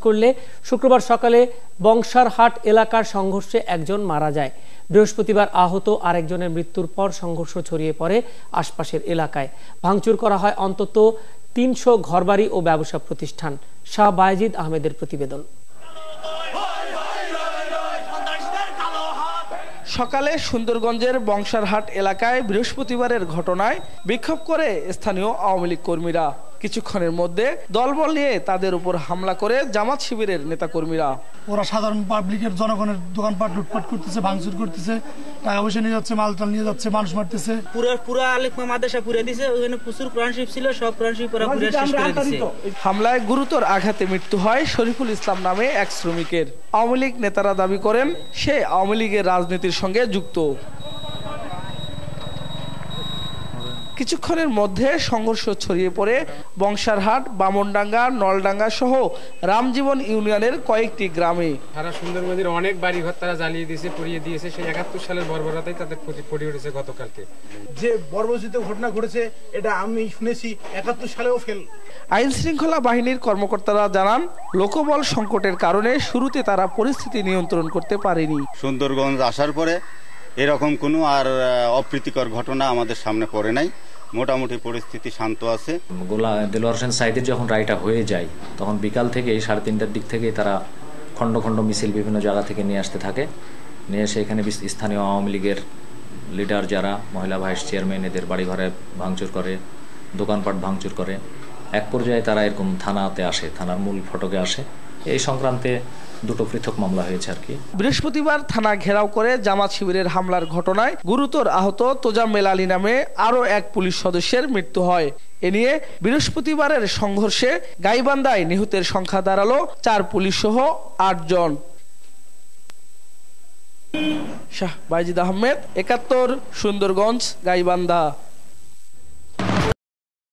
করলে শুক্রবার সকালে বংশারহাট এলাকার সংঘর্ষে একজন মারা যায়। বৃহস্পতিবার আহত আরেকজনের মৃত্যুর পর সংঘর্ষ ছড়িয়ে পড়ে আশপাশের এলাকায়। ভাঙচুর করা হয় অন্তত ৩০০ ঘরবাড়ি ও ব্যবসা প্রতিষ্ঠান। শাহ বায়েজিদ আহমেদের প্রতিবেদন। সকালে সুন্দরগঞ্জের বংশারহাট এলাকায় বৃহস্পতিবারের ঘটনায় বিক্ষোভ করে স্থানীয় আওয়ামী লীগ কর্মীরা। কিছুক্ষণের মধ্যে দলবল নিয়ে তাদের উপর হামলা করে জামাত শিবিরের নেতাকর্মীরা। ওরা সাধারণ পাবলিকের জনগণের দোকানপাট লুটপাট করতেছে, ভাঙচুর করতেছে, টাকা পয়সা নিয়ে যাচ্ছে, মালটাল নিয়ে যাচ্ছে, মানুষ মারতেছে। পুরা আলেকমা মাদ্রাসা পুড়ে দিয়েছে। ওখানে প্রচুর কোরআন শরীফ ছিল, সব কোরআন শরীফ পুরো শেষ করে দিয়েছে। হামলায় গুরুতর আঘাতে মৃত্যু হয় শরীফুল ইসলাম নামে এক শ্রমিকের। আওয়ামী লীগ নেতারা দাবি করেন সে আওয়ামী লীগের রাজনীতির সঙ্গে যুক্ত। কিছুক্ষণের মধ্যে সংঘর্ষ ছড়িয়ে পড়ে বংশারহাট, বামনডাঙ্গা, নলডাঙ্গা সহ রামজীবন ইউনিয়নের কয়েকটি গ্রামে। সারা সুন্দরগঞ্জের অনেক বাড়িঘর তারা জ্বালিয়ে দিয়েছে, পুড়িয়ে দিয়েছে। সেই ৭১ সালের বর্বরতাই তাদের পড়ে উঠেছে গতকালকে। যে বর্বরচিত ঘটনা ঘটেছে এটা আমি শুনেছি ৭১ সালেও ফেল। আইন শৃঙ্খলা বাহিনীর কর্মকর্তারা জানান, লোকবল সংকটের কারণে শুরুতে তারা পরিস্থিতি নিয়ন্ত্রণ করতে পারেনি। সুন্দরগঞ্জ আসার পরে এরকম কোনো আর অপ্রীতিকর ঘটনা আমাদের সামনে পড়ে নাই। মোটামুটি পরিস্থিতি শান্ত আছে। দেলোয়ার হোসেন সাইদের যখন রায়টা হয়ে যায় তখন বিকাল থেকে 3:30টার দিক থেকে তারা খণ্ড খণ্ড মিছিল বিভিন্ন জায়গা থেকে নিয়ে আসতে থাকে। নিয়ে এসে এখানে স্থানীয় আওয়ামী লীগের লিডার যারা, মহিলা ভাইস চেয়ারম্যান, এদের বাড়িঘরে ভাঙচুর করে, দোকানপাট ভাঙচুর করে। এক পর্যায়ে তারা এরকম থানাতে আসে, থানার মূল ফটকে আসে। এই সংক্রান্তে দুটো পৃথক মামলা হয়েছে আর কি। বৃহস্পতিবার থানা ঘেরাও করে জামাত শিবিরের হামলার ঘটনায় গুরুতর আহত তোজাম্মেল আলী নামে আরো এক পুলিশ সদস্যের মৃত্যু হয়। এ নিয়ে বৃহস্পতিবারের সংঘর্ষে গাইবান্ধায় নিহতের সংখ্যা দাঁড়ালো 4 পুলিশ সহ 8 জন। শাহ বায়েজিদ আহমেদ, ৭১, সুন্দরগঞ্জ, গাইবান্ধা।